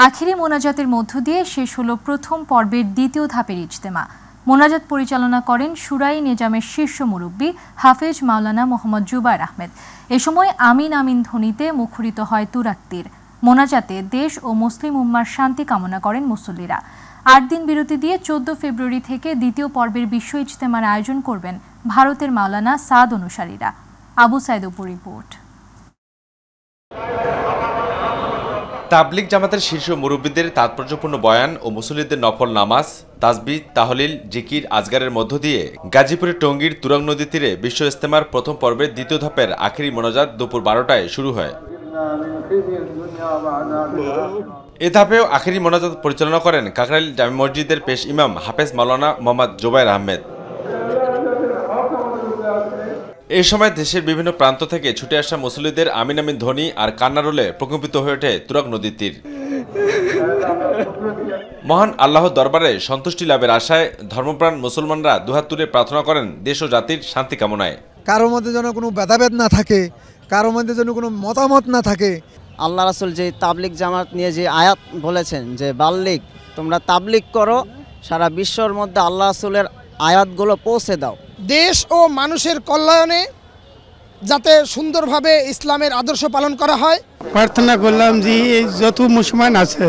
আখিরি মোনাজাতের মধ্য দিয়ে শেষ হলো প্রথম পর্বের দ্বিতীয় ধাপের ইজতেমা। মোনাজাত পরিচালনা করেন শুরাই নিজামের শীর্ষ মুরব্বী হাফেজ মাওলানা মোহাম্মদ জুবায়ের আহমেদ। এ সময় আমিন আমিন ধ্বনিতে মুখরিত হয় তুরাত্তির। মোনাজাতে দেশ ও মুসলিম উম্মার শান্তি কামনা করেন মুসল্লিরা। ৮ দিন বিরতি দিয়ে ১৪ ফেব্রুয়ারি থেকে দ্বিতীয় পর্বের বিশ্ব ইজতেমার আয়োজন করবেন ভারতের মাওলানা সাদ অনুসারীরা। আবু সাইদ অপুর রিপোর্ট। তাবলিগ জামাতের শীর্ষ মুরব্বীদের তাৎপর্যপূর্ণ বয়ান ও মুসল্লিদের নফল নামাজ, তাসবিহ, তাহলিল, জিকির, আজগারের মধ্য দিয়ে গাজীপুরের টঙ্গীর তুরাগ নদী তীরে বিশ্ব ইজতেমার প্রথম পর্বের দ্বিতীয় ধাপের আখেরি মোনাজাত দুপুর ১২টায় শুরু হয়। এ ধাপেও আখেরি মোনাজাত পরিচালনা করেন কাকরাইল জামে মসজিদের পেশ ইমাম হাফেজ মাওলানা মোহাম্মদ জুবায়ের আহমেদ। এই সময় দেশের বিভিন্ন প্রান্ত থেকে ছুটে আসা মুসল্লিদের আমিন আমিন ধ্বনি আর কান্নারোলে প্রকম্পিত হয়ে ওঠে তুরাগ নদীর তীর। মহান আল্লাহর দরবারে সন্তুষ্টি লাভের আশায় ধর্মপ্রাণ মুসলমানরা দুহাত তুলে প্রার্থনা করেন দেশ ও জাতির শান্তি কামনায়। কারোর মধ্যে যেন কোনো ভেদাভেদ না থাকে, কারোর মধ্যে যেন কোনো মতামত না থাকে। আল্লাহ রাসূল যে তাবলিগ জামাত নিয়ে যে আয়াত বলেছেন যে বাল্লিগ, তোমরা তাবলিগ করো, সারা বিশ্বর মধ্যে আল্লাহ রাসূলের আয়াতগুলো পৌঁছে দাও। দেশ ও মানুষের কল্যাণে যাতে সুন্দরভাবে ইসলামের আদর্শ পালন করা হয় প্রার্থনা করলাম যে যত মুসলমান আছে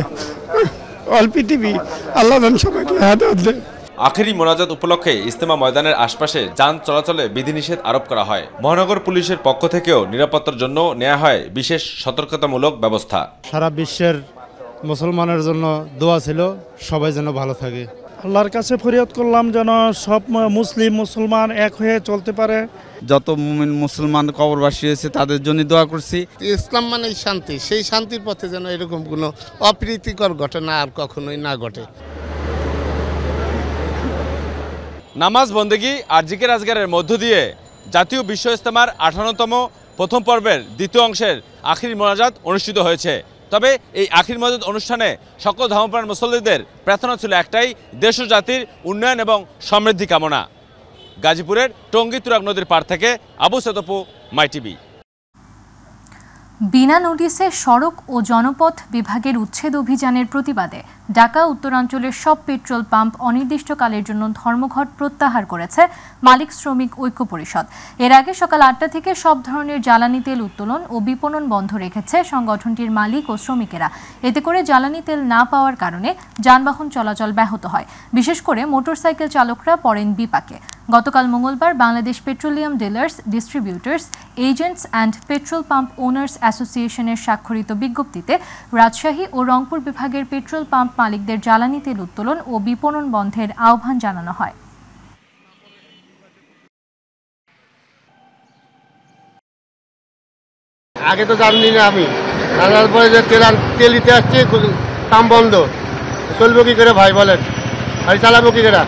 অল পৃথিবী আল্লাহ সবাইকে হেদায়েত দেয়। আখেরি মোনাজাত উপলক্ষে ইজতেমা ময়দানের আশপাশে যান চলাচলে বিধিনিষেধ আরোপ করা হয়। মহানগর পুলিশের পক্ষ থেকেও নিরাপত্তার জন্য নেওয়া হয় বিশেষ সতর্কতামূলক ব্যবস্থা। সারা বিশ্বের মুসলমানের জন্য দোয়া ছিল, সবাই যেন ভালো থাকে। আল্লাহর কাছে ফরিয়াদ করলাম যেন সব মুসলিম মুসলমান এক হয়ে চলতে পারে। যত মুমিন মুসলমান কবরবাসী হয়েছে তাদের জন্য দোয়া করছি। ইসলাম মানে শান্তি, সেই শান্তির পথে যেন এরকম কোনো অপ্রীতিকর ঘটনা আর কখনোই না ঘটে। নামাজ, বন্দেগী আর জিকির আজগারের মধ্য দিয়ে জাতীয় বিশ্ব ইজতেমার ৫৮তম প্রথম পর্বের দ্বিতীয় অংশের আখিরি মোনাজাত অনুষ্ঠিত হয়েছে। তবে এই আখির মোনাজাত অনুষ্ঠানে সকল ধর্মপ্রাণ মুসল্লিদের প্রার্থনা ছিল একটাই, দেশ ও জাতির উন্নয়ন এবং সমৃদ্ধি কামনা। গাজীপুরের টঙ্গী তুরাগ নদীর পাড় থেকে আবু সাইদ অপু, মাই টিভি। বিনা নোটিশে সড়ক ও জনপথ বিভাগের উচ্ছেদ অভিযানের প্রতিবাদে ঢাকা উত্তরাঞ্চলের সব পেট্রোল পাম্প অনির্দিষ্টকালের জন্য ধর্মঘট প্রত্যাহার করেছে মালিক শ্রমিক ঐক্য পরিষদ। এর আগে সকাল ৮টা থেকে সব ধরনের জ্বালানি তেল উত্তোলন ও বিপণন বন্ধ রেখেছে সংগঠনটির মালিক ও শ্রমিকেরা। এতে করে জ্বালানি তেল না পাওয়ার কারণে যানবাহন চলাচল ব্যাহত হয়। বিশেষ করে মোটরসাইকেল চালকরা পড়েন বিপাকে। গতকাল মঙ্গলবার Bangladesh petroleum dealers, distributors, agents and petrol pump owners অ্যাসোসিয়েশনের স্বাক্ষরিত বিজ্ঞপ্তিতে রাজশাহী ও রংপুর বিভাগের পেট্রোল পাম্প মালিকদের জ্বালানি তেল উত্তোলন ও বিপণন বন্ধের আহ্বান জানানো হয়। আগে তো জানি না, আমি জানার পরে যে তেল দিতে আসছে কাম বন্ধ, চলবো কি করে ভাই বলেন, আর চালাবো কি করে?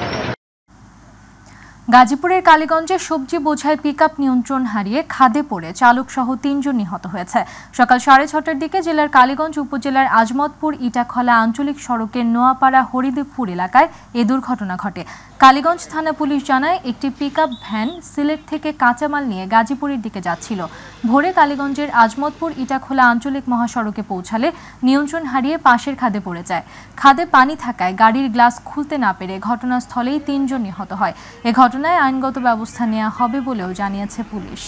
গাজীপুরের কালীগঞ্জে সবজি বোঝাই পিকআপ নিয়ন্ত্রণ হারিয়ে খাদে পড়ে চালক সহ ৩ জন নিহত হয়েছে। সকাল ৬:৩০টার দিকে জেলার কালীগঞ্জ উপজেলার আজমতপুর ইটাখলা আঞ্চলিক সড়কের নোয়াপাড়া হরিদেবপুর এলাকায় এ দুর্ঘটনা ঘটে। কালীগঞ্জ থানা পুলিশ জানায় একটি পিকআপ ভ্যান সিলেট থেকে কাঁচামাল নিয়ে গাজীপুরের দিকে যাচ্ছিল। ভোরে কালীগঞ্জের আজমতপুর ইটাখলা আঞ্চলিক মহাসড়কে পৌঁছালে নিয়ন্ত্রণ হারিয়ে পাশের খাদে পড়ে যায়। খাদে পানি থাকায় গাড়ির গ্লাস খুলতে না পেরে ঘটনাস্থলেই ৩ জন নিহত হয়। এ ঘটনায় আইনগত ব্যবস্থা নেওয়া হবে বলেও জানিয়েছে পুলিশ।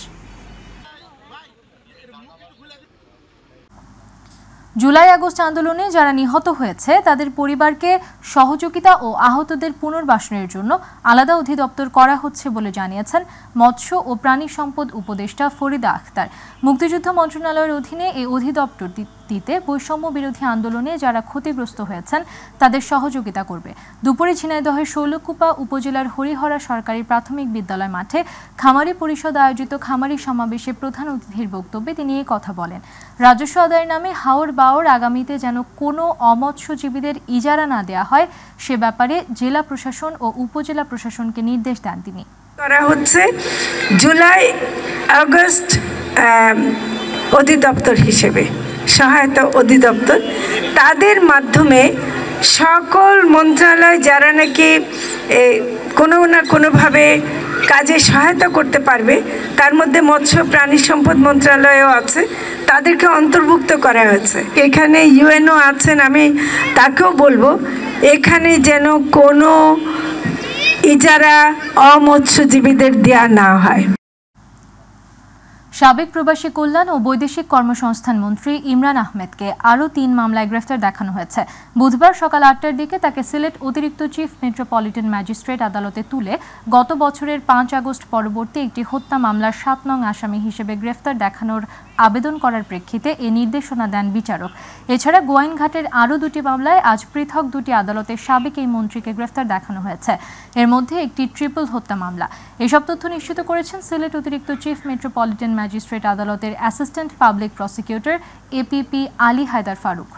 জুলাই আগস্ট আন্দোলনে যারা নিহত হয়েছে তাদের পরিবারকে সহযোগিতা ও আহতদের পুনর্বাসনের জন্য আলাদা অধিদপ্তর করা হচ্ছে বলে জানিয়েছেন মৎস্য ও প্রাণী সম্পদ উপদেষ্টা ফরিদা আখতার। মুক্তিযুদ্ধ মন্ত্রণালয়ের অধীনে এই অধিদপ্তরটিতে বৈষম্য বিরোধী আন্দোলনে যারা ক্ষতিগ্রস্ত হয়েছেন তাদের সহযোগিতা করবে। দুপুরে ঝিনাইদহের শৈলকুপা উপজেলার হরিহরা সরকারি প্রাথমিক বিদ্যালয় মাঠে খামারি পরিষদ আয়োজিত খামারি সমাবেশে প্রধান অতিথির বক্তব্যে তিনি এই কথা বলেন। রাজস্ব আদায়ের নামে হাওর বাওর আগামীতে যেন কোনো অমৎস্যজীবীদের ইজারা না দেওয়া হয় সে ব্যাপারে জেলা প্রশাসন ও উপজেলা প্রশাসনকে নির্দেশ দেন তিনি। করা হচ্ছে জুলাই আগস্ট অধিদপ্তর হিসেবে সহায়তা অধিদপ্তর, তাদের মাধ্যমে সকল মন্ত্রণালয় যারা নাকি কোনো না কোনোভাবে কাজে সহায়তা করতে পারবে, তার মধ্যে মৎস্য প্রাণী সম্পদ মন্ত্রণালয়ও আছে, তাদেরকে অন্তর্ভুক্ত করা হয়েছে। এখানে ইউএনও আছেন, আমি তাকেও বলবো এখানে যেন কোনো ইজারা অমৎস্যজীবীদের দেয়া না হয়। সাবেক প্রবাসী কল্যাণ ও বৈদেশিক কর্মসংস্থান মন্ত্রী ইমরান আহমেদকে আরও 3 মামলায় গ্রেফতার দেখানো হয়েছে। বুধবার সকাল 8টার দিকে তাকে সিলেট অতিরিক্ত চিফ মেট্রোপলিটন ম্যাজিস্ট্রেট আদালতে তুলে গত বছরের 5 আগস্ট পরবর্তী একটি হত্যা মামলার 7 নং আসামি হিসেবে গ্রেফতার দেখানোর আবেদন করার প্রেক্ষিতে এ নির্দেশনা দেন বিচারক। এছাড়া গোয়াইনঘাটের আরও 2টি মামলায় আজ পৃথক 2টি আদালতে সাবেক এই মন্ত্রীকে গ্রেফতার দেখানো হয়েছে। এর মধ্যে একটি ট্রিপল হত্যা মামলা। এসব তথ্য নিশ্চিত করেছেন সিলেট অতিরিক্ত চিফ মেট্রোপলিটন ম্যাজিস্ট্রেট আদালতের assistant public prosecutor APP Ali Haider Faruk.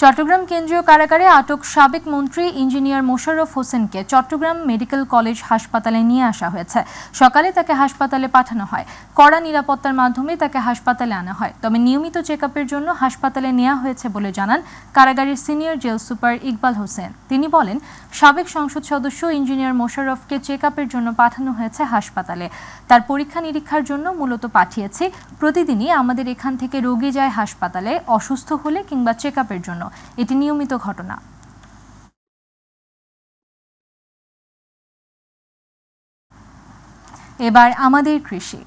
Chittagong কেন্দ্রীয় কারাগারে আটক সাবেক মন্ত্রী ইঞ্জিনিয়ার মোশাররফ হোসেনকে চট্টগ্রাম মেডিকেল কলেজ হাসপাতালে নিয়ে আসা হয়েছে। সকালে তাকে হাসপাতালে পাঠানো হয়। কড়া নিরাপত্তার মাধ্যমে তাকে হাসপাতালে আনা হয়। তবে নিয়মিত চেকআপের জন্য হাসপাতালে নেওয়া হয়েছে বলে জানান কারাগারের senior jail super Iqbal Hossain. তিনি বলেন, সাবেক সংসদ সদস্য ইঞ্জিনিয়ার মোশাররফকে চেকআপের জন্য পাঠানো হয়েছে হাসপাতালে। তার পরীক্ষা নিরীক্ষার জন্য মূলত পাঠিয়েছি। প্রতিদিনই আমাদের এখান থেকে রোগী যায় হাসপাতালে অসুস্থ হলে কিংবা চেকআপের জন্য। এটি নিয়মিত ঘটনা। এবার আমাদের কৃষি।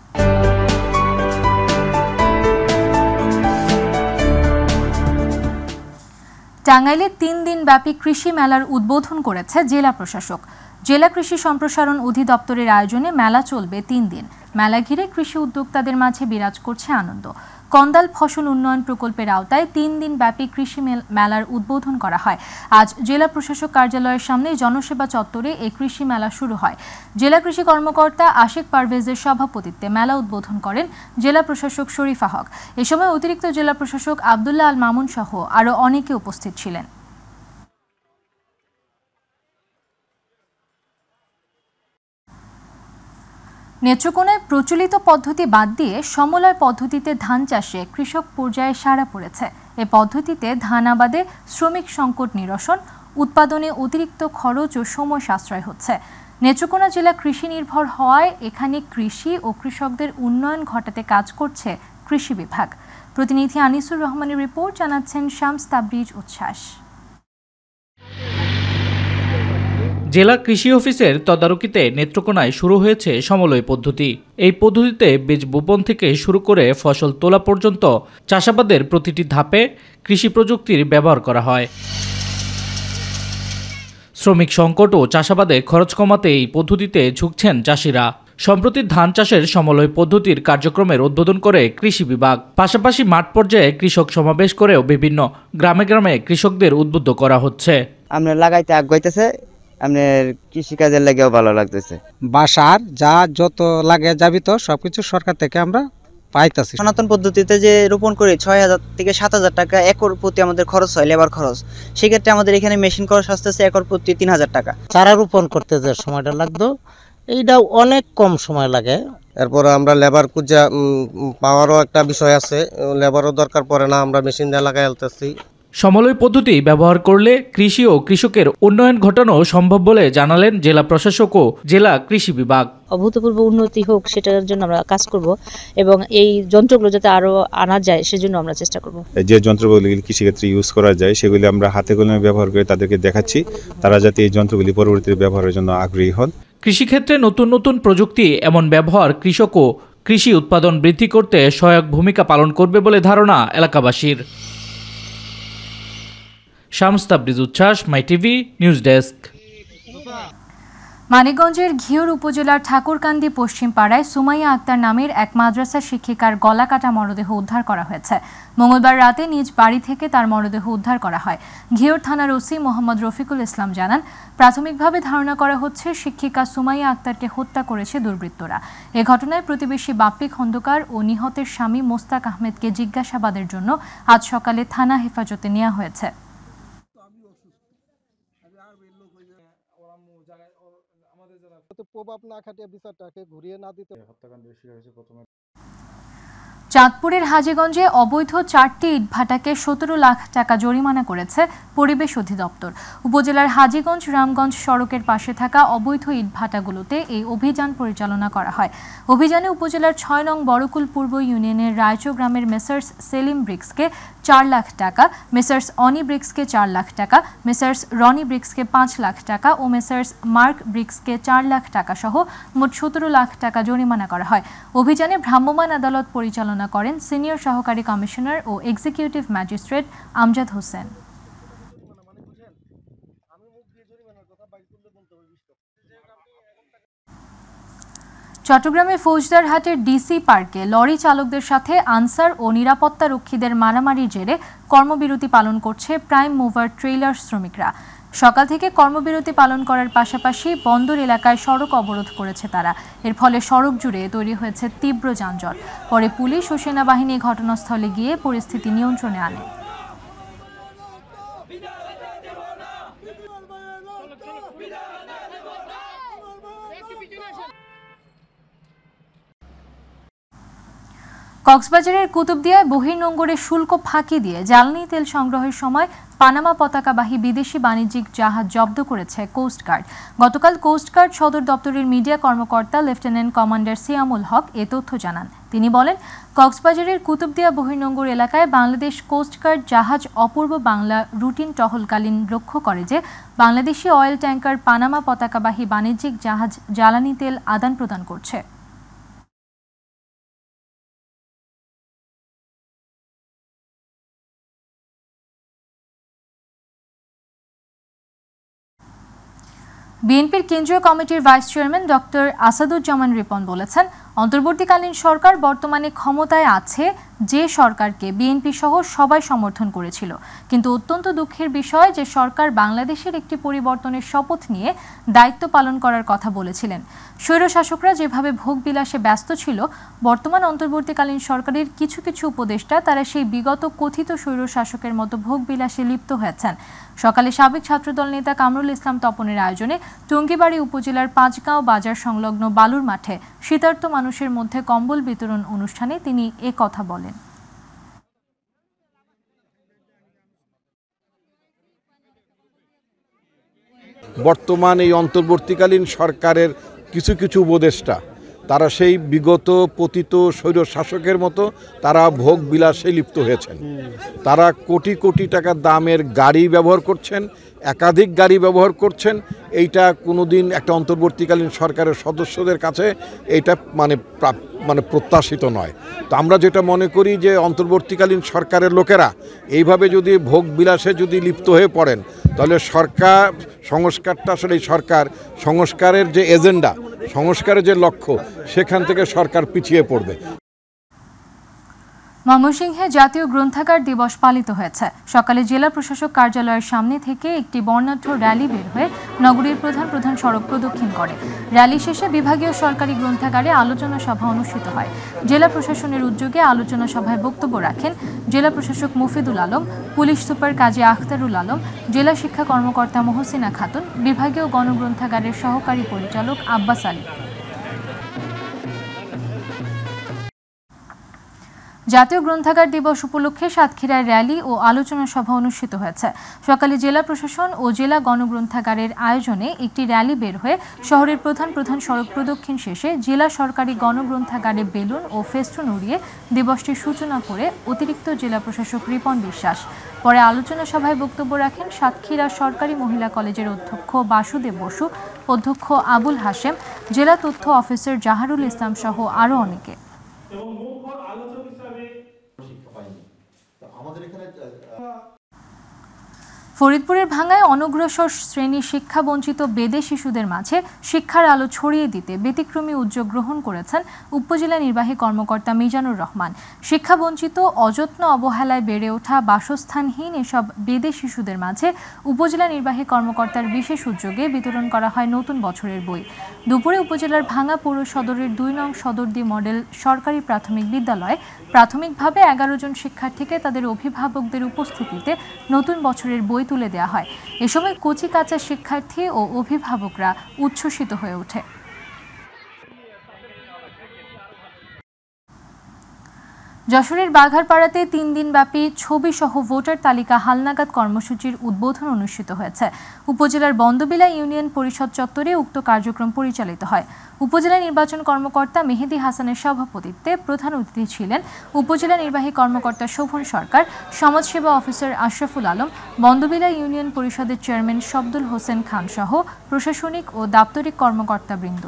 টাঙ্গাইলে 3 দিন ব্যাপী কৃষি মেলার উদ্বোধন করেছে জেলা প্রশাসক। জেলা কৃষি সম্প্রসারণ অধিদপ্তরের আয়োজনে মেলা চলবে 3 দিন। মেলা ঘিরে কৃষি উদ্যোক্তাদের মাঝে বিরাজ করছে আনন্দ। কন্দাল ফসল উন্নয়ন প্রকল্পের আওতায় 3 দিন ব্যাপী কৃষি মেলার উদ্বোধন করা হয়। আজ জেলা প্রশাসক কার্যালয়ের সামনে জনসেবা চত্বরে এই কৃষি মেলা শুরু হয়। জেলা কৃষি কর্মকর্তা আশিক পারভেজের সভাপতিত্বে মেলা উদ্বোধন করেন জেলা প্রশাসক শরীফা হক। এ সময় অতিরিক্ত জেলা প্রশাসক আব্দুল্লাহ আল মামুন সহ আরও অনেকে উপস্থিত ছিলেন। নেত্রকোনায় প্রচলিত পদ্ধতি বাদ দিয়ে সমলয় পদ্ধতিতে ধান চাষে কৃষক পর্যায়ে সাড়া পড়েছে। এ পদ্ধতিতে ধান আবাদে শ্রমিক সংকট নিরসন, উৎপাদনে অতিরিক্ত খরচ ও সময় সাশ্রয় হচ্ছে। নেত্রকোনা জেলা কৃষি নির্ভর হওয়ায় এখানে কৃষি ও কৃষকদের উন্নয়ন ঘটাতে কাজ করছে কৃষি বিভাগ। প্রতিনিধি আনিসুর রহমানের রিপোর্ট, জানাচ্ছেন শামস তাবরিজ উচ্ছ্বাস। জেলা কৃষি অফিসের তদারকিতে নেত্রকোনায় শুরু হয়েছে সমলয় পদ্ধতি। এই পদ্ধতিতে বীজ বপন থেকে শুরু করে ফসল তোলা পর্যন্ত চাষাবাদের প্রতিটি ধাপে কৃষি প্রযুক্তির ব্যবহার করা হয়। শ্রমিক সংকট ও চাষাবাদে খরচ কমাতে এই পদ্ধতিতে ঝুঁকছেন চাষিরা। সম্প্রতি ধান চাষের সমলয় পদ্ধতির কার্যক্রমের উদ্বোধন করে কৃষি বিভাগ। পাশাপাশি মাঠ পর্যায়ে কৃষক সমাবেশ করেও বিভিন্ন গ্রামে গ্রামে কৃষকদের উদ্বুদ্ধ করা হচ্ছে। আমরা লাগাইতে আগাইতেছে, আপনার কৃষিকাজের লাগেও ভালো লাগতেছে। বাসার যা যত লাগে যাবি তো সবকিছু সরকার থেকে আমরা পাইতেছি। সনাতন পদ্ধতিতে যে রোপণ করি 6,000 থেকে 7,000 টাকা একর প্রতি আমাদের খরচ হয়, লেবার খরচ। সেক্ষেত্রে আমাদের এখানে মেশিন খরচ আসতেছে একর প্রতি 3,000 টাকা। চারা রোপণ করতে যে সময়টা লাগতো এইটাও অনেক কম সময় লাগে। এরপর আমরা লেবার খুঁজে পাওয়ারও একটা বিষয় আছে, লেবারও দরকার পড়ে না, আমরা মেশিন দিয়ে লাগাই ফেলতেছি। সমলয় পদ্ধতি ব্যবহার করলে কৃষি ও কৃষকের উন্নয়ন ঘটানো সম্ভব বলে জানালেন জেলা প্রশাসক ও জেলা কৃষি বিভাগ। অভূতপূর্ব উন্নতি হোক সেটার জন্য আমরা কাজ করব এবং এই যন্ত্রগুলো যাতে আরো আনা যায় সেজন্য আমরা চেষ্টা করব। যে যন্ত্রগুলি কৃষিক্ষেত্রে ইউজ করা যায় সেগুলি আমরা হাতে কলমে ব্যবহার করে তাদেরকে দেখাচ্ছি, তারা যাতে এই যন্ত্রগুলি পরবর্তীতে ব্যবহারের জন্য আগ্রহী হন। কৃষিক্ষেত্রে নতুন নতুন প্রযুক্তি এমন ব্যবহার কৃষক ও কৃষি উৎপাদন বৃদ্ধি করতে সহায়ক ভূমিকা পালন করবে বলে ধারণা এলাকাবাসীর। শামস তাবরিজ উচ্ছ্বাস, মাই টিভি নিউজ ডেস্ক। মানিকগঞ্জের ঘিওর উপজেলার ঠাকুরকান্দি পশ্চিম পাড়ায় সুমাইয়া আক্তার নামের এক মাদ্রাসা শিক্ষিকার গলা কাটা মরদেহ উদ্ধার করা হয়েছে। মঙ্গলবার রাতে নিজ বাড়ি থেকে তার মরদেহ উদ্ধার করা হয়। ঘিওর থানার ওসি মোহাম্মদ রফিকুল ইসলাম জানান, প্রাথমিকভাবে ধারণা করা হচ্ছে শিক্ষিকা সুমাইয়া আক্তারকে হত্যা করেছে দুর্বৃত্তরা। এ ঘটনায় প্রতিবেশী বাপ্পি খন্দকার ও নিহতের স্বামী মোস্তাক আহমেদকে জিজ্ঞাসাবাদের জন্য আজ সকালে থানা হেফাজতে নেওয়া হয়েছে। প্রভাব না খাটিয়ে বিচারটাকে ঘুরিয়ে না দিতে চাঁদপুরের হাজীগঞ্জে অবৈধ 4টি ইটভাটাকে 17 লাখ টাকা জরিমানা করেছে পরিবেশ অধিদপ্তর। উপজেলার হাজীগঞ্জ রামগঞ্জ সড়কের পাশে থাকা অবৈধ ইটভাটাগুলোতে এই অভিযান পরিচালনা করা হয়। অভিযানে উপজেলার 6 নং বড়কুল পূর্ব ইউনিয়নের রায়চো গ্রামের মেসার্স সেলিম ব্রিক্সকে 4 লাখ টাকা, মেসার্স অনি ব্রিক্সকে 4 লাখ টাকা, মেসার্স রনি ব্রিক্সকে 5 লাখ টাকা ও মেসার্স মার্ক ব্রিক্সকে 4 লাখ টাকা সহ মোট 17 লাখ টাকা জরিমানা করা হয়। অভিযানে ভ্রাম্যমাণ আদালত পরিচালনা করেন সিনিয়র সহকারী কমিশনার ও এক্সিকিউটিভ ম্যাজিস্ট্রেট আমজাদ হোসেন। চট্টগ্রামের ফৌজদারহাটের ডিসি পার্কে লরি চালকদের সাথে আনসার ও নিরাপত্তা রক্ষীদের মারামারির জেরে কর্মবিরতি পালন করছে প্রাইম মুভার ট্রেলার শ্রমিকরা। সকাল থেকে কর্মবিরতি পালন করার পাশাপাশি বন্দর এলাকায় সড়ক অবরোধ করেছে তারা। এর ফলে সড়ক জুড়ে তৈরি হয়েছে তীব্র যানজট। পরে পুলিশ ও সেনাবাহিনী ঘটনাস্থলে গিয়ে পরিস্থিতি নিয়ন্ত্রণে আনে। কক্সবাজারের কুতুবদিয়ায় বহির্নোঙরে শুল্ক ফাঁকি দিয়ে জ্বালানি তেল সংগ্রহের সময় পানামা পতাকাবাহী বিদেশি বাণিজ্যিক জাহাজ জব্দ করেছে কোস্টগার্ড। গতকাল কোস্টগার্ড সদর দপ্তরের মিডিয়া কর্মকর্তা লেফটেন্যান্ট কমান্ডার সিয়ামুল হক এ তথ্য জানান। তিনি বলেন, কক্সবাজারের কুতুবদিয়া বহির্নোঙর এলাকায় বাংলাদেশ কোস্টগার্ড জাহাজ অপূর্ব বাংলা রুটিন টহলকালীন লক্ষ্য করে যে বাংলাদেশি অয়েল ট্যাঙ্কার পানামা পতাকাবাহী বাণিজ্যিক জাহাজ জ্বালানি তেল আদান প্রদান করছে। বিএনপির কেন্দ্রীয় কমিটির vice chairman doctor Asaduzzaman Ripon বলেছেন, অন্তর্বর্তীকালীন সরকার বর্তমানে ক্ষমতায় আছে যে সরকারকে বিএনপি সহ সবাই সমর্থন করেছিল। কিন্তু অত্যন্ত দুঃখের বিষয় যে সরকার বাংলাদেশের একটি পরিবর্তনের শপথ নিয়ে দায়িত্ব পালন করার কথা বলেছিলেন। স্বৈরশাসকরা যেভাবে ভোগবিলাসে ব্যস্ত ছিল, বর্তমান অন্তর্বর্তীকালীন সরকারের কিছু কিছু উপদেষ্টা তারা সেই বিগত কথিত স্বৈরশাসকের মতো ভোগবিলাসে লিপ্ত হয়েছেন। সকালে সাবেক ছাত্রদল নেতা কামরুল ইসলাম তপনের আয়োজনে টঙ্গীবাড়ি উপজেলার পাঁচগাঁও বাজার সংলগ্ন বালুর মাঠে শীতার্ত মানুষের মধ্যে কম্বল বিতরণ অনুষ্ঠানে তিনি এ কথা বলেন। বর্তমান এই অন্তর্বর্তীকালীন সরকারের কিছু কিছু উপদেষ্টা তারা সেই বিগত পতিত স্বৈর শাসকের মতো তারা ভোগ বিলাসে লিপ্ত হয়েছেন। তারা কোটি কোটি টাকা দামের গাড়ি ব্যবহার করছেন, একাধিক গাড়ি ব্যবহার করছেন। এইটা কোনোদিন একটা অন্তর্বর্তীকালীন সরকারের সদস্যদের কাছে এইটা মানে প্রত্যাশিত নয়। তো আমরা যেটা মনে করি যে অন্তর্বর্তীকালীন সরকারের লোকেরা এইভাবে যদি ভোগ বিলাসে যদি লিপ্ত হয়ে পড়েন, তাহলে সরকার সংস্কারটা আসলে এই সরকার সংস্কারের যে এজেন্ডা, সংস্কারের যে লক্ষ্য, সেখান থেকে সরকার পিছিয়ে পড়বে। ময়মনসিংহে জাতীয় গ্রন্থাগার দিবস পালিত হয়েছে। সকালে জেলা প্রশাসক কার্যালয়ের সামনে থেকে একটি বর্ণাঢ্য র্যালি বের হয়ে নগরীর প্রধান সড়ক প্রদক্ষিণ করে। র্যালি শেষে বিভাগীয় সরকারি গ্রন্থাগারে আলোচনা সভা অনুষ্ঠিত হয়। জেলা প্রশাসনের উদ্যোগে আলোচনা সভায় বক্তব্য রাখেন জেলা প্রশাসক মফিদুল আলম, পুলিশ সুপার কাজী আখতারুল আলম, জেলা শিক্ষা কর্মকর্তা মহসিনা খাতুন, বিভাগীয় গণগ্রন্থাগারের সহকারী পরিচালক আব্বাস আলী। জাতীয় গ্রন্থাগার দিবস উপলক্ষে সাতক্ষীরায় র্যালি ও আলোচনা সভা অনুষ্ঠিত হয়েছে। সকালে জেলা প্রশাসন ও জেলা গণগ্রন্থাগারের আয়োজনে একটি র্যালি বের হয়ে শহরের প্রধান সড়ক প্রদক্ষিণ শেষে জেলা সরকারি গণগ্রন্থাগারে বেলুন ও ফেস্টুন উড়িয়ে দিবসটির সূচনা করে অতিরিক্ত জেলা প্রশাসক রিপন বিশ্বাস। পরে আলোচনা সভায় বক্তব্য রাখেন সাতক্ষীরা সরকারি মহিলা কলেজের অধ্যক্ষ বাসুদেব বসু, অধ্যক্ষ আবুল হাশেম, জেলা তথ্য অফিসার জাহারুল ইসলাম সহ আরও অনেকে। ফরিদপুরের ভাঙ্গায় অনগ্রসর শ্রেণী শিক্ষা বঞ্চিত বেদে শিশুদের মাঝে শিক্ষার আলো ছড়িয়ে দিতে ব্যতিক্রমী উদ্যোগ গ্রহণ করেছেন উপজেলা নির্বাহী কর্মকর্তা মিজানুর রহমান। শিক্ষা বঞ্চিত, অযত্ন অবহেলায় বেড়ে ওঠা বাসস্থানহীন এসব বেদে শিশুদের মাঝে উপজেলা নির্বাহী কর্মকর্তার বিশেষ উদ্যোগে বিতরণ করা হয় নতুন বছরের বই। দুপুরে উপজেলার ভাঙ্গা পৌর সদরের 2 নং সদরদি মডেল সরকারি প্রাথমিক বিদ্যালয়ে প্রাথমিকভাবে 11 জন শিক্ষার্থীকে তাদের অভিভাবকদের উপস্থিতিতে নতুন বছরের বই তুলে দেওয়া হয়। এ সময় কচি কাঁচা শিক্ষার্থী ও অভিভাবকরা উচ্ছ্বসিত হয়ে ওঠে। যশোরের বাঘারপাড়াতে 3 দিনব্যাপী ছবিসহ ভোটার তালিকা হালনাগাদ কর্মসূচির উদ্বোধন অনুষ্ঠিত হয়েছে। উপজেলার বন্দবিলা ইউনিয়ন পরিষদ চত্বরে উক্ত কার্যক্রম পরিচালিত হয়। উপজেলা নির্বাচন কর্মকর্তা মেহেদী হাসানের সভাপতিত্বে প্রধান অতিথি ছিলেন উপজেলা নির্বাহী কর্মকর্তা শোভন সরকার, সমাজসেবা অফিসার আশরাফুল আলম, বন্দবিলা ইউনিয়ন পরিষদের চেয়ারম্যান শব্দুল হোসেন খান সহ প্রশাসনিক ও দাপ্তরিক কর্মকর্তাবৃন্দ।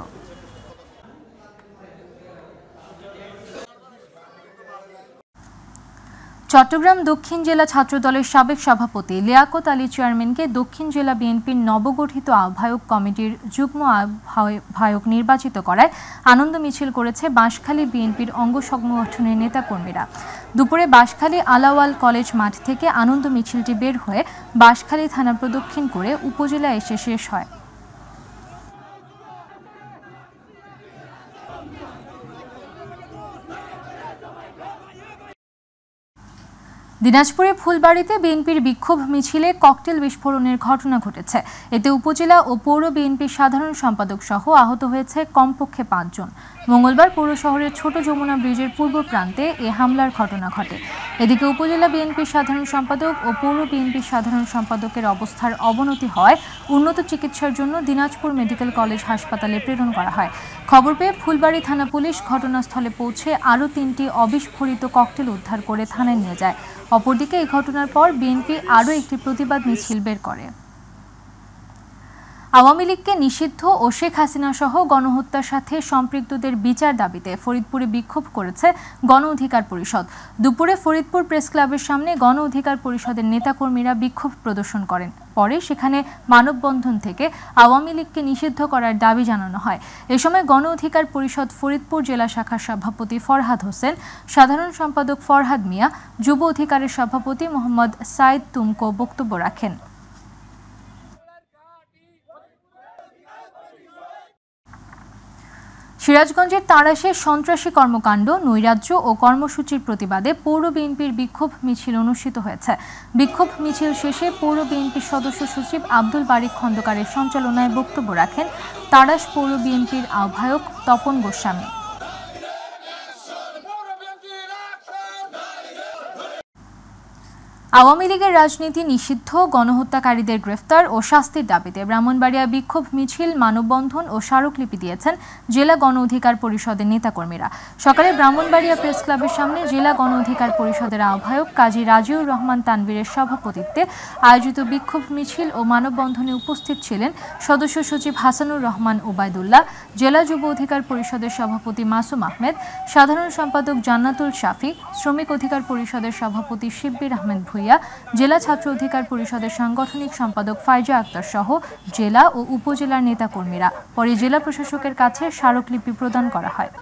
চট্টগ্রাম দক্ষিণ জেলা ছাত্রদলের সাবেক সভাপতি লিয়াকত আলী চেয়ারম্যানকে দক্ষিণ জেলা বিএনপির নবগঠিত আহ্বায়ক কমিটির যুগ্ম আহ্বায়ক নির্বাচিত করায় আনন্দ মিছিল করেছে বাঁশখালী বিএনপির অঙ্গ সংগঠনের নেতাকর্মীরা। দুপুরে বাঁশখালী আলাওয়াল কলেজ মাঠ থেকে আনন্দ মিছিলটি বের হয়ে বাঁশখালী থানা প্রদক্ষিণ করে উপজেলায় এসে শেষ হয়। দিনাজপুরে ফুলবাড়িতে বিএনপির বিক্ষোভ মিছিলে ককটেল বিস্ফোরণের ঘটনা ঘটেছে। এতে উপজেলা ও পৌর বিএনপির সাধারণ সম্পাদক সহ আহত হয়েছে কমপক্ষে 5 জন। মঙ্গলবার পৌর শহরের ছোট যমুনা ব্রিজের পূর্ব প্রান্তে এ হামলার ঘটনা ঘটে। এদিকে উপজেলা বিএনপির সাধারণ সম্পাদক ও পৌর বিএনপির সাধারণ সম্পাদকের অবস্থার অবনতি হওয়ায় উন্নত চিকিৎসার জন্য দিনাজপুর মেডিকেল কলেজ হাসপাতালে প্রেরণ করা হয়। খবর পেয়ে ফুলবাড়ি থানা পুলিশ ঘটনাস্থলে পৌঁছে আরও 3টি অবিস্ফোরিত ককটেল উদ্ধার করে থানায় নিয়ে যায়। অপরদিকে এই ঘটনার পর বিএনপি আরও একটি প্রতিবাদ মিছিল বের করে। আওয়ামী লীগকে নিষিদ্ধ ও শেখ হাসিনা সহ গণহত্যার সাথে সম্পৃক্তদের বিচার দাবিতে ফরিদপুরে বিক্ষোভ করেছে গণ অধিকার পরিষদ। দুপুরে ফরিদপুর প্রেস ক্লাবের সামনে গণ অধিকার পরিষদের নেতাকর্মীরা বিক্ষোভ প্রদর্শন করেন। পরে সেখানে মানববন্ধন থেকে আওয়ামী লীগকে নিষিদ্ধ করার দাবি জানানো হয়। এ সময় গণ অধিকার পরিষদ ফরিদপুর জেলা শাখার সভাপতি ফরহাদ হোসেন, সাধারণ সম্পাদক ফরহাদ মিয়া, যুব অধিকারের সভাপতি মোহাম্মদ সাইদ তুমকো বক্তব্য রাখেন। সিরাজগঞ্জের তাড়াশে সন্ত্রাসী কর্মকাণ্ড, নৈরাজ্য ও কর্মসূচির প্রতিবাদে পৌর বিএনপির বিক্ষোভ মিছিল অনুষ্ঠিত হয়েছে। বিক্ষোভ মিছিল শেষে পৌর বিএনপির সদস্য সচিব আব্দুল বারিক খন্দকারের সঞ্চালনায় বক্তব্য রাখেন তাড়াশ পৌর বিএনপির আহ্বায়ক তপন গোস্বামী। আওয়ামী লীগের রাজনীতি নিষিদ্ধ, গণহত্যাকারীদের গ্রেফতার ও শাস্তির দাবিতে ব্রাহ্মণবাড়িয়া বিক্ষোভ মিছিল, মানববন্ধন ও স্মারকলিপি দিয়েছেন জেলা গণ অধিকার পরিষদের নেতাকর্মীরা। সকালে ব্রাহ্মণবাড়িয়া প্রেস ক্লাবের সামনে জেলা গণ অধিকার পরিষদের আহ্বায়ক কাজী রাজিউর রহমান তানভীরের সভাপতিত্বে আয়োজিত বিক্ষোভ মিছিল ও মানববন্ধনে উপস্থিত ছিলেন সদস্য সচিব হাসানুর রহমান ওবায়দুল্লাহ, জেলা যুব অধিকার পরিষদের সভাপতি মাসুম আহমেদ, সাধারণ সম্পাদক জান্নাতুল শাফি, শ্রমিক অধিকার পরিষদের সভাপতি শিব্বির আহমেদ ভুইয়া, জেলা ছাত্র অধিকার পরিষদের সাংগঠনিক সম্পাদক ফাইজা আক্তার সহ জেলা ও উপজেলার নেতাকর্মীরা। পরে জেলা প্রশাসকের কাছে স্মারকলিপি প্রদান করা হয়।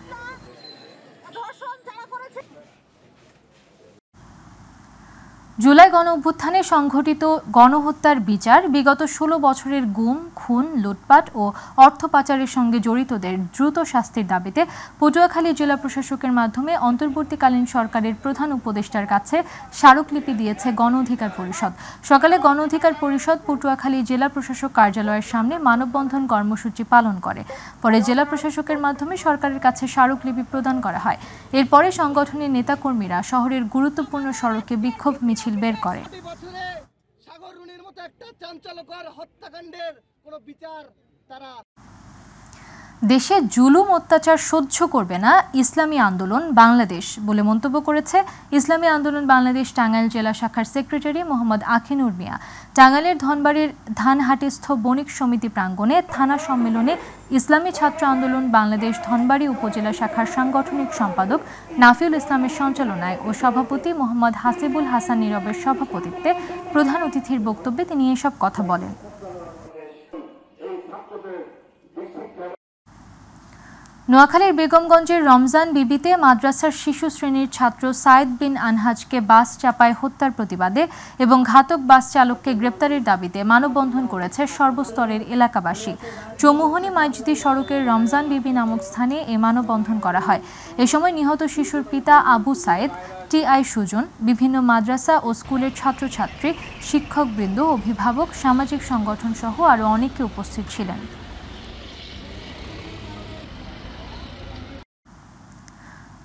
জুলাই গণ অভ্যুত্থানে সংঘটিত গণহত্যার বিচার, বিগত 16 বছরের গুম, খুন, লুটপাট ও অর্থ পাচারের সঙ্গে জড়িতদের দ্রুত শাস্তির দাবিতে পটুয়াখালী জেলা প্রশাসকের মাধ্যমে অন্তর্বর্তীকালীন সরকারের প্রধান উপদেষ্টার কাছে স্মারকলিপি দিয়েছে গণ অধিকার পরিষদ। সকালে গণ অধিকার পরিষদ পটুয়াখালী জেলা প্রশাসক কার্যালয়ের সামনে মানববন্ধন কর্মসূচি পালন করে। পরে জেলা প্রশাসকের মাধ্যমে সরকারের কাছে স্মারকলিপি প্রদান করা হয়। এরপরে সংগঠনের নেতাকর্মীরা শহরের গুরুত্বপূর্ণ সড়কে বিক্ষোভ মিছিল বের করে। দেশে জুলুম অত্যাচার সহ্য করবে না ইসলামী আন্দোলন বাংলাদেশ বলে মন্তব্য করেছে ইসলামী আন্দোলন বাংলাদেশ টাঙ্গাইল জেলা শাখার সেক্রেটারি মোহাম্মদ আখিনুর মিয়া। টাঙ্গাইলের ধনবাড়ির ধানহাটিস্থ বণিক সমিতি প্রাঙ্গণে থানা সম্মেলনে ইসলামী ছাত্র আন্দোলন বাংলাদেশ ধনবাড়ি উপজেলা শাখার সাংগঠনিক সম্পাদক নাফিউল ইসলামের সঞ্চালনায় ও সভাপতি মোহাম্মদ হাসিবুল হাসান নীরবের সভাপতিত্বে প্রধান অতিথির বক্তব্যে তিনি এসব কথা বলেন। নোয়াখালীর বেগমগঞ্জের রমজান বিবিতে মাদ্রাসার শিশু শ্রেণীর ছাত্র সাইদ বিন আনহাজকে বাস চাপায় হত্যার প্রতিবাদে এবং ঘাতক বাস চালককে গ্রেপ্তারের দাবিতে মানববন্ধন করেছে সর্বস্তরের এলাকাবাসী। চৌমুহনী মাইজদি সড়কের রমজান বিবি নামক স্থানে এ মানববন্ধন করা হয়। এ সময় নিহত শিশুর পিতা আবু সাইদ, টিআই সুজন, বিভিন্ন মাদ্রাসা ও স্কুলের ছাত্রছাত্রী, শিক্ষকবৃন্দ, অভিভাবক, সামাজিক সংগঠন সহ আরও অনেকে উপস্থিত ছিলেন।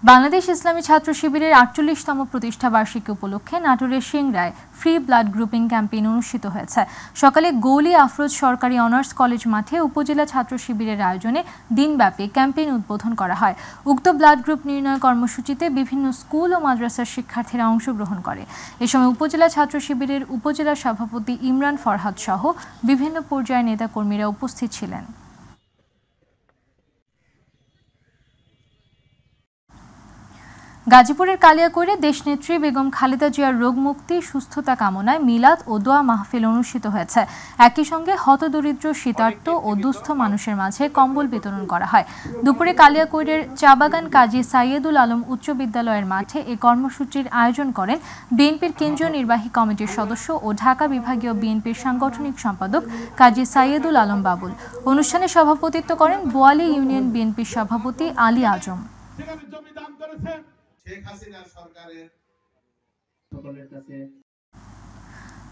বাংলাদেশ ইসলামী ছাত্র শিবিরের ৪৮তম প্রতিষ্ঠা বার্ষিকী উপলক্ষে নাটোরের সিংড়ায় ফ্রি ব্লাড গ্রুপিং ক্যাম্পেইন অনুষ্ঠিত হয়েছে। সকালে গৌলী আফরোজ সরকারি অনার্স কলেজ মাঠে উপজেলা ছাত্র শিবিরের আয়োজনে দিনব্যাপী ক্যাম্পেইন উদ্বোধন করা হয়। উক্ত ব্লাড গ্রুপ নির্ণয় কর্মসূচিতে বিভিন্ন স্কুল ও মাদ্রাসার শিক্ষার্থীরা অংশগ্রহণ করে। এ সময় উপজেলা ছাত্র শিবিরের উপজেলা সভাপতি ইমরান ফরহাদ সহ বিভিন্ন পর্যায়ের নেতাকর্মীরা উপস্থিত ছিলেন। গাজীপুরের কালিয়াকৈরে দেশনেত্রী বেগম খালেদা জিয়ার রোগমুক্তি সুস্থতা কামনায় মিলাদ ও দোয়া মাহফিল অনুষ্ঠিত হয়েছে। একই সঙ্গে হতদরিদ্র শীতার্ত ও দুস্থ মানুষের মাঝে কম্বল বিতরণ করা হয়। দুপুরে কালিয়াকৈরের চাবাগান কাজী সাইয়েদুল আলম উচ্চ বিদ্যালয়ের মাঠে এ কর্মসূচির আয়োজন করেন বিএনপির কেন্দ্রীয় নির্বাহী কমিটির সদস্য ও ঢাকা বিভাগীয় বিএনপির সাংগঠনিক সম্পাদক কাজী সাইয়েদুল আলম বাবুল। অনুষ্ঠানে সভাপতিত্ব করেন বোয়ালি ইউনিয়ন বিএনপির সভাপতি আলী আজম।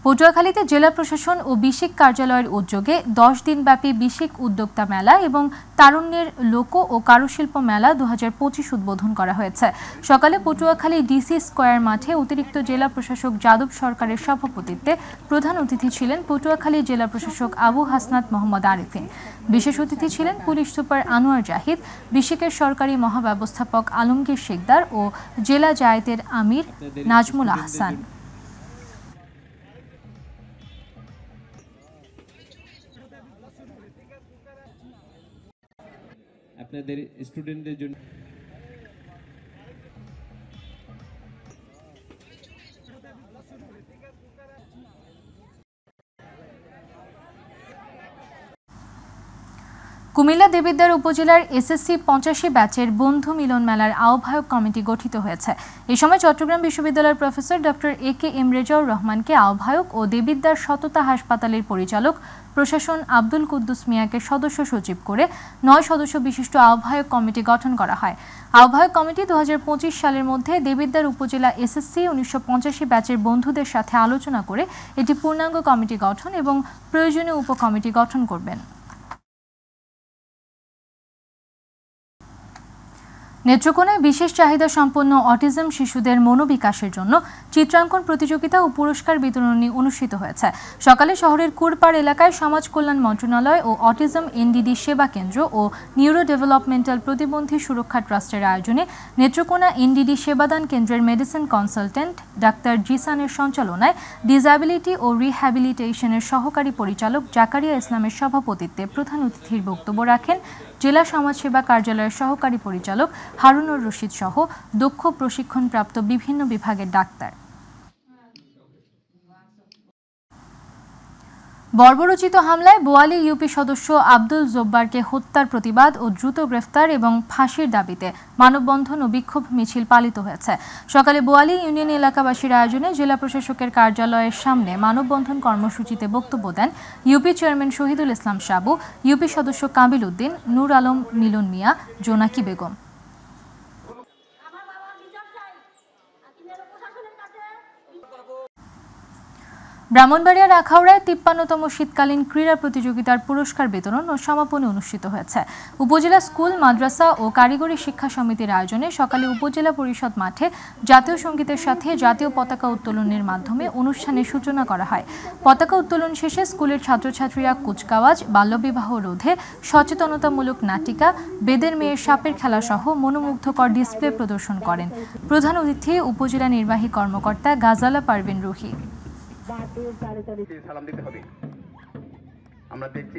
পটুয়াখালীতে জেলা প্রশাসন ও বিসিক কার্যালয়ের উদ্যোগে ১০ দিনব্যাপী বিসিক উদ্যোক্তা মেলা এবং তারুণ্যের লোক ও কারুশিল্প মেলা ২০২৫ উদ্বোধন করা হয়েছে। সকালে পটুয়াখালী ডিসি স্কয়ার মাঠে অতিরিক্ত জেলা প্রশাসক যাদব সরকারের সভাপতিত্বে প্রধান অতিথি ছিলেন পটুয়াখালী জেলা প্রশাসক আবু হাসনাত মোহাম্মদ আরিফিন। বিশেষ অতিথি ছিলেন পুলিশ সুপার আনোয়ার জাহিদ, বিসিকের সরকারি মহাব্যবস্থাপক আলমগীর শেখদার ও জেলা জায়েতের আমির নাজমুল আহসান। আপনাদের স্টুডেন্টদের জন্য কুমিল্লা দেবিদ্বার উপজেলার এসএসসি ৮৫ ব্যাচের বন্ধু মিলন মেলার আহ্বায়ক কমিটি গঠিত হয়েছে। এ সময় চট্টগ্রাম বিশ্ববিদ্যালয়ের প্রফেসর ডক্টর এ.কে.এম. রেজাউর রহমানকে আহ্বায়ক ও দেবিদ্বার সততা হাসপাতালের পরিচালক প্রশাসন আব্দুল কুদ্দুস মিয়াকে সদস্য সচিব করে ৯ সদস্য বিশিষ্ট আহ্বায়ক কমিটি গঠন করা হয়। আহ্বায়ক কমিটি ২০২৫ সালের মধ্যে দেবিদ্বার উপজেলা এসএসসি ১৯৮৫ ব্যাচের বন্ধুদের সাথে আলোচনা করে এটি পূর্ণাঙ্গ কমিটি গঠন এবং প্রয়োজনীয় উপকমিটি গঠন করবেন। নেত্রকোনায় বিশেষ চাহিদা সম্পন্ন অটিজম শিশুদের মনোবিকাশের জন্য চিত্রাঙ্কন প্রতিযোগিতা ও পুরস্কার বিতরণী অনুষ্ঠিত হয়েছে। সকালে শহরের কুরপাড় এলাকায় সমাজ কল্যাণ মন্ত্রণালয় ও অটিজম এনডিডি সেবা কেন্দ্র ও নিউরো ডেভেলপমেন্টাল প্রতিবন্ধী সুরক্ষা ট্রাস্টের আয়োজনে নেত্রকোনা এনডিডি সেবাদান কেন্দ্রের মেডিসিন কনসালটেন্ট ডাক্তার জিসানের সঞ্চালনায় ডিসএবিলিটি ও রিহ্যাবিলিটেশনের সহকারী পরিচালক জাকারিয়া ইসলামের সভাপতিত্বে প্রধান অতিথির বক্তব্য রাখেন জেলা সমাজসেবা কার্যালয়ের সহকারী পরিচালক হারুনুর রশিদ সহ দক্ষ প্রশিক্ষণপ্রাপ্ত বিভিন্ন বিভাগের ডাক্তার। বর্বরোচিত হামলায় বোয়ালি ইউপি সদস্য আব্দুল জব্বারকে হত্যার প্রতিবাদ ও দ্রুত গ্রেফতার এবং ফাঁসির দাবিতে মানববন্ধন ও বিক্ষোভ মিছিল পালিত হয়েছে। সকালে বোয়ালি ইউনিয়ন এলাকাবাসীর আয়োজনে জেলা প্রশাসকের কার্যালয়ের সামনে মানববন্ধন কর্মসূচিতে বক্তব্য দেন ইউপি চেয়ারম্যান শহীদুল ইসলাম সাবু, ইউপি সদস্য কাবিল উদ্দিন, নূর আলম মিলন মিয়া, জোনাকি বেগম। ব্রাহ্মণবাড়িয়ার আখাউড়ায় ৫৩তম শীতকালীন ক্রীড়া প্রতিযোগিতার পুরস্কার বিতরণ ও সমাপনী অনুষ্ঠিত হয়েছে। উপজেলা স্কুল, মাদ্রাসা ও কারিগরি শিক্ষা সমিতির আয়োজনে সকালে উপজেলা পরিষদ মাঠে জাতীয় সঙ্গীতের সাথে জাতীয় পতাকা উত্তোলনের মাধ্যমে অনুষ্ঠানের সূচনা করা হয়। পতাকা উত্তোলন শেষে স্কুলের ছাত্রছাত্রীরা কুচকাওয়াজ, বাল্যবিবাহ রোধে সচেতনতামূলক নাটিকা, বেদের মেয়ের সাপের খেলা সহ মনোমুগ্ধকর ডিসপ্লে প্রদর্শন করেন। প্রধান অতিথি উপজেলা নির্বাহী কর্মকর্তা গাজালা পারভিন রুহি। সালাম দিতে হবে। আমরা দেখছি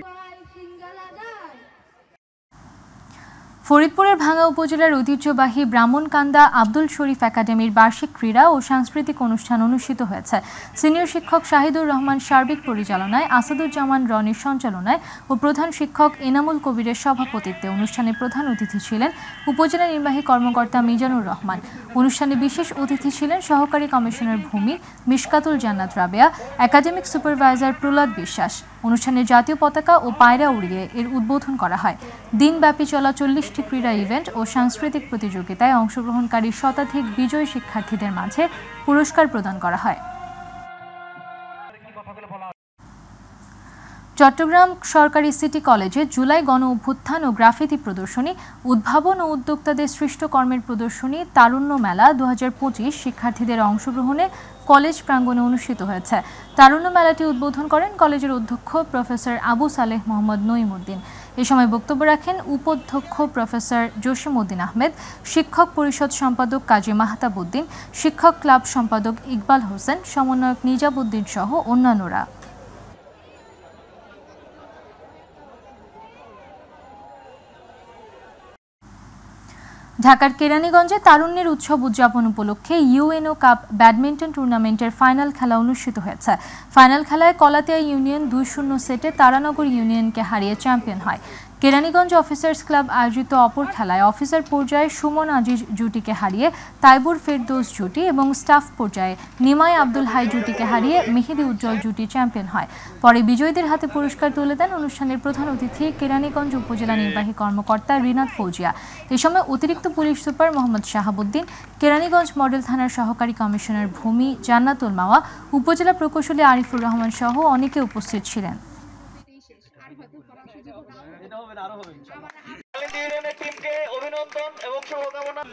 ফরিদপুরের ভাঙ্গা উপজেলার ঐতিহ্যবাহী ব্রাহ্মণকান্দা আব্দুল শরীফ একাডেমির বার্ষিক ক্রীড়া ও সাংস্কৃতিক অনুষ্ঠান অনুষ্ঠিত হয়েছে। সিনিয়র শিক্ষক শাহিদুর রহমান সার্বিক পরিচালনায়, আসাদুজ্জামান রনির সঞ্চালনায় ও প্রধান শিক্ষক এনামুল কবিরের সভাপতিত্বে অনুষ্ঠানে প্রধান অতিথি ছিলেন উপজেলা নির্বাহী কর্মকর্তা মিজানুর রহমান। অনুষ্ঠানে বিশেষ অতিথি ছিলেন সহকারী কমিশনার ভূমি মিশকাতুল জান্নাত রাবেয়া, একাডেমিক সুপারভাইজার প্রহ্লাদ বিশ্বাস। অনুষ্ঠানে জাতীয় পতাকা ও পায়রা উড়িয়ে এর উদ্বোধন করা হয়। দিনব্যাপী চলা ৪০টি ক্রীড়া ইভেন্ট ও সাংস্কৃতিক প্রতিযোগিতায় অংশগ্রহণকারী শতাধিক বিজয়ী শিক্ষার্থীদের মাঝে পুরস্কার প্রদান করা হয়। চট্টগ্রাম সরকারি সিটি কলেজে জুলাই গণ অভ্যুত্থান ও গ্রাফিতি প্রদর্শনী, উদ্ভাবন ও উদ্যোক্তাদের সৃষ্ট কর্মের প্রদর্শনী তারুণ্য মেলা 2025 শিক্ষার্থীদের অংশগ্রহণে কলেজ প্রাঙ্গণে অনুষ্ঠিত হয়েছে। তারুণ্য মেলাটি উদ্বোধন করেন কলেজের অধ্যক্ষ প্রফেসর আবু সালেহ মোহাম্মদ নঈমুদ্দিন। এ সময় বক্তব্য রাখেন উপাধ্যক্ষ প্রফেসর জসিমউদ্দিন আহমেদ, শিক্ষক পরিষদ সম্পাদক কাজী মাহতাবউদ্দিন, শিক্ষক ক্লাব সম্পাদক ইকবাল হোসেন, সমন্বয়ক নিজাবউদ্দিন সহ অন্যান্যরা। ঢাকার কেরানীগঞ্জে তারুণ্যের উৎসব উদযাপন উপলক্ষে ইউএনও কাপ ব্যাডমিন্টন টুর্নামেন্টের ফাইনাল খেলা অনুষ্ঠিত হয়েছে। ফাইনাল খেলায় কলাতিয়া ইউনিয়ন 2-0 সেটে তারানগর ইউনিয়নকে হারিয়ে চ্যাম্পিয়ন হয়। কেরানীগঞ্জ অফিসার্স ক্লাব আয়োজিত অপর খেলায় অফিসার পর্যায়ে সুমন আজিজ জুটিকে হারিয়ে তাইবুর ফেরদৌস জুটি এবং স্টাফ পর্যায়ে নিমাই আব্দুল হাই জুটিকে হারিয়ে মেহেদি উজ্জ্বল জুটি চ্যাম্পিয়ন হয়। পরে বিজয়ীদের হাতে পুরস্কার তুলে দেন অনুষ্ঠানের প্রধান অতিথি কেরানীগঞ্জ উপজেলা নির্বাহী কর্মকর্তা রিনাত ফৌজিয়া। এ সময় অতিরিক্ত police super Mohammad Shahabuddin, Keraniganj model থানার সহকারী কমিশনার ভূমি জান্নাতুল মাওয়া, উপজেলা প্রকৌশলী আরিফুর রহমান সহ অনেকে উপস্থিত ছিলেন। টিমকে অভিনন্দন এবং শুভকামনা।